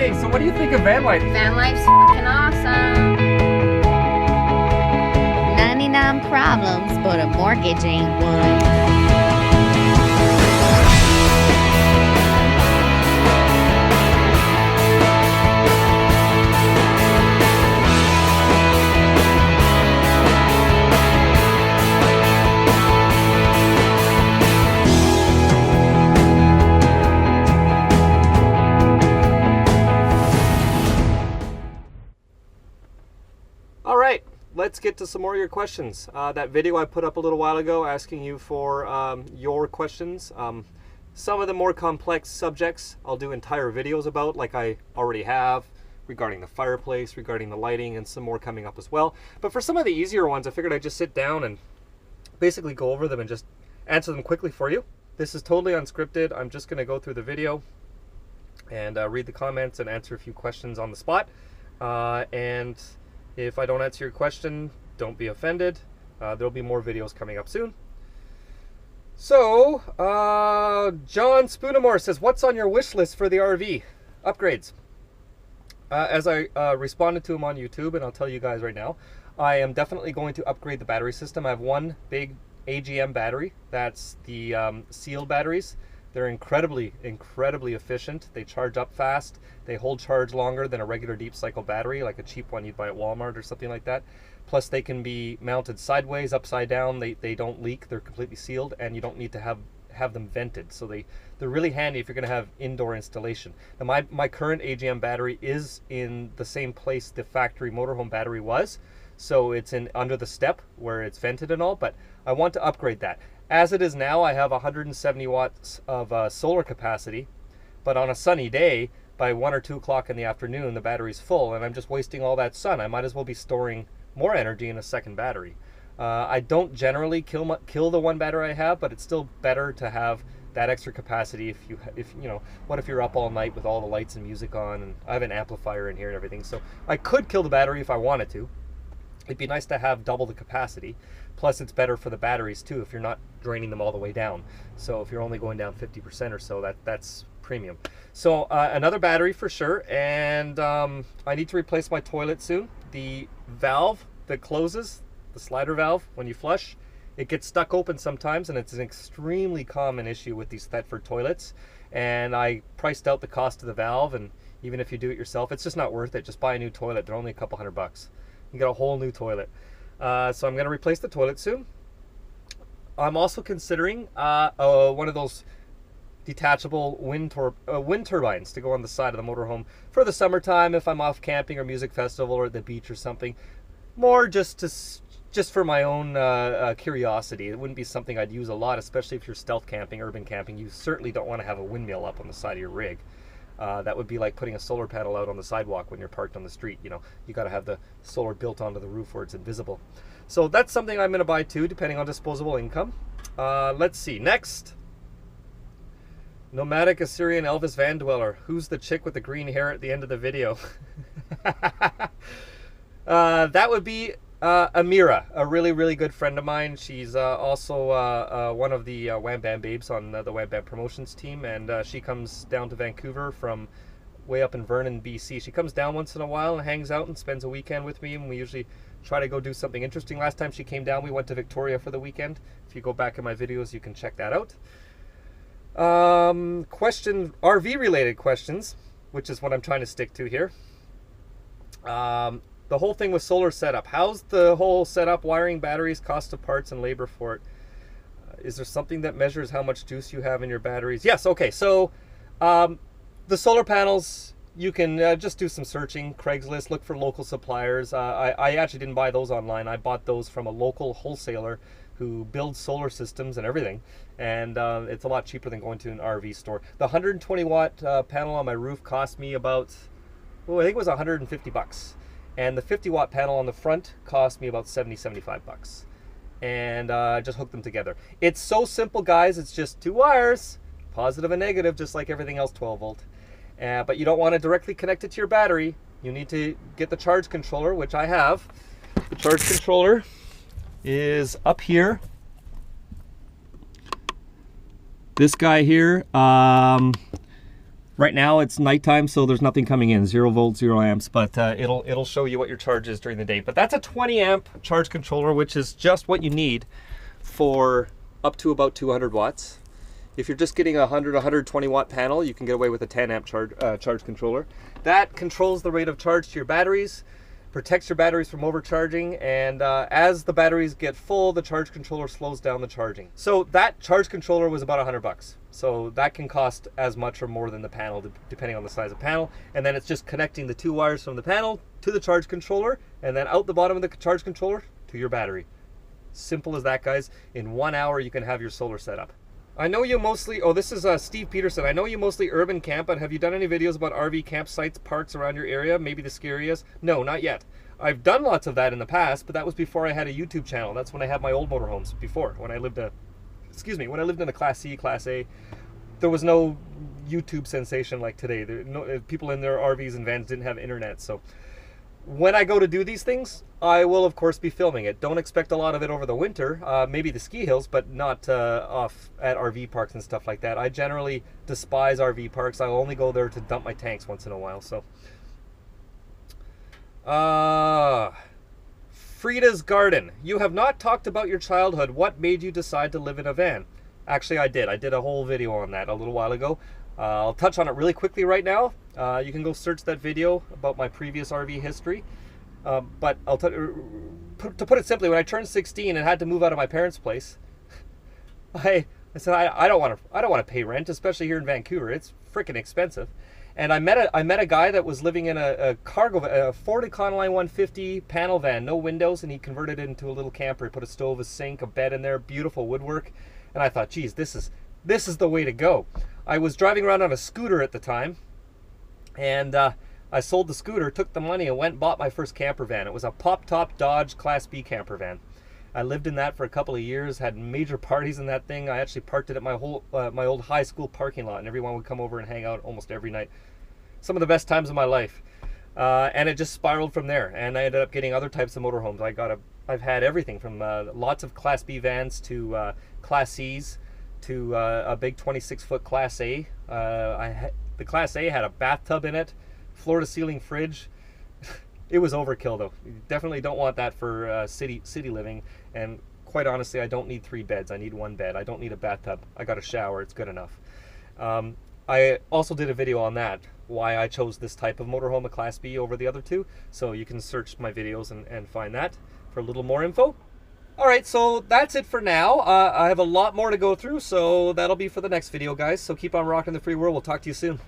Hey, so what do you think of van life? Van life's fucking awesome. 99 problems, but a mortgage ain't one. All right, let's get to some more of your questions. That video I put up a little while ago asking you for your questions. Some of the more complex subjects I'll do entire videos about, like I already have, regarding the fireplace, regarding the lighting, and some more coming up as well. But for some of the easier ones, I figured I'd just sit down and basically go over them and just answer them quickly for you. This is totally unscripted. I'm just going to go through the video and read the comments and answer a few questions on the spot. And if I don't answer your question, don't be offended. There'll be more videos coming up soon. So, John Spoonamore says, what's on your wish list for the RV? Upgrades. As I responded to him on YouTube, and I'll tell you guys right now, I am definitely going to upgrade the battery system. I have one big AGM battery. That's the sealed batteries. They're incredibly efficient. They charge up fast. They hold charge longer than a regular deep cycle battery, like a cheap one you'd buy at Walmart or something like that. Plus they can be mounted sideways, upside down. They don't leak. They're completely sealed, and you don't need to have them vented. So they're really handy if you're going to have indoor installation. Now my current AGM battery is in the same place the factory motorhome battery was. So it's under the step where it's vented and all, but I want to upgrade that. As it is now, I have 170 watts of solar capacity, but on a sunny day, by 1 or 2 o'clock in the afternoon, the battery's full, and I'm just wasting all that sun. I might as well be storing more energy in a second battery. I don't generally kill the one battery I have, but it's still better to have that extra capacity if you know, what if you're up all night with all the lights and music on, and I have an amplifier in here and everything, so I could kill the battery if I wanted to. It'd be nice to have double the capacity. Plus it's better for the batteries too if you're not draining them all the way down. So if you're only going down 50% or so, that's premium. So another battery for sure, and I need to replace my toilet soon. The valve that closes, the slider valve, when you flush, it gets stuck open sometimes, and it's an extremely common issue with these Thetford toilets. And I priced out the cost of the valve, and even if you do it yourself, it's just not worth it. Just buy a new toilet. They're only a couple $100. You get a whole new toilet. So I'm going to replace the toilet soon. I'm also considering one of those detachable wind turbines to go on the side of the motorhome for the summertime if I'm off camping or music festival or at the beach or something. More just for my own curiosity. It wouldn't be something I'd use a lot, especially if you're stealth camping, urban camping. You certainly don't want to have a windmill up on the side of your rig. That would be like putting a solar panel out on the sidewalk when you're parked on the street. You know, you got to have the solar built onto the roof where it's invisible. So that's something I'm going to buy too, depending on disposable income. Let's see. Next, Nomadic Assyrian Elvis Van Dweller. Who's the chick with the green hair at the end of the video? That would be Amira, a really good friend of mine. She's also one of the Wham Bam Babes on the Wham Bam Promotions team, and she comes down to Vancouver from way up in Vernon, BC. She comes down once in a while and hangs out and spends a weekend with me, and we usually try to go do something interesting. Last time she came down, we went to Victoria for the weekend. If you go back in my videos, you can check that out. RV related questions, which is what I'm trying to stick to here. The whole thing with solar setup. How's the whole setup, wiring, batteries, cost of parts, and labor for it? Is there something that measures how much juice you have in your batteries? Yes, okay. So the solar panels, you can just do some searching. Craigslist, look for local suppliers. I actually didn't buy those online. I bought those from a local wholesaler who builds solar systems and everything. And it's a lot cheaper than going to an RV store. The 120 watt panel on my roof cost me about, I think it was $150. And the 50 watt panel on the front cost me about $75. And I just hooked them together. It's so simple, guys. It's just 2 wires, positive and negative, just like everything else 12 volt. But you don't want to directly connect it to your battery. You need to get the charge controller, which I have. The charge controller is up here. This guy here, Right now it's nighttime, so there's nothing coming in, 0 volts, 0 amps, but it'll show you what your charge is during the day. But that's a 20 amp charge controller, which is just what you need for up to about 200 watts. If you're just getting a 120 watt panel, you can get away with a 10 amp charge controller. That controls the rate of charge to your batteries, protects your batteries from overcharging, and as the batteries get full, the charge controller slows down the charging. So that charge controller was about $100. So that can cost as much or more than the panel, depending on the size of the panel. And then it's just connecting the 2 wires from the panel to the charge controller, and then out the bottom of the charge controller to your battery. Simple as that, guys. In 1 hour, you can have your solar set up. I know you mostly, oh, this is Steve Peterson. I know you mostly urban camp, but have you done any videos about RV campsites, parks around your area, maybe the ski areas? No, not yet. I've done lots of that in the past, but that was before I had a YouTube channel. That's when I had my old motorhomes, before, when I lived when I lived in a Class C, Class A. There was no YouTube sensation like today. People in their RVs and vans didn't have internet, so when I go to do these things, I will of course be filming it. Don't expect a lot of it over the winter, maybe the ski hills, but not off at RV parks and stuff like that. I generally despise RV parks. I'll only go there to dump my tanks once in a while. So, Frida's Garden. You have not talked about your childhood. What made you decide to live in a van? Actually, I did. I did a whole video on that a little while ago. I'll touch on it really quickly right now. You can go search that video about my previous RV history. But to put it simply, when I turned 16 and had to move out of my parents' place, I said I don't want to pay rent, especially here in Vancouver. It's freaking expensive. And I met a guy that was living in a Ford Econoline 150 panel van, no windows, and he converted it into a little camper. He put a stove, a sink, a bed in there, beautiful woodwork. And I thought, geez, this is the way to go. I was driving around on a scooter at the time, and I sold the scooter, took the money, and went and bought my first camper van. It was a pop-top Dodge Class B camper van. I lived in that for a couple of years, had major parties in that thing. I actually parked it at my old high school parking lot, and everyone would come over and hang out almost every night. Some of the best times of my life. And it just spiraled from there, and I ended up getting other types of motorhomes. I've had everything from lots of Class B vans to Class C's to a big 26-foot Class A. The Class A had a bathtub in it, floor-to-ceiling fridge. It was overkill, though. You definitely don't want that for city living. And quite honestly, I don't need 3 beds. I need 1 bed. I don't need a bathtub. I got a shower. It's good enough. I also did a video on that, why I chose this type of motorhome, a Class B, over the other 2. So you can search my videos and find that for a little more info. All right, so that's it for now. I have a lot more to go through, so that'll be for the next video, guys. So keep on rocking the free world. We'll talk to you soon.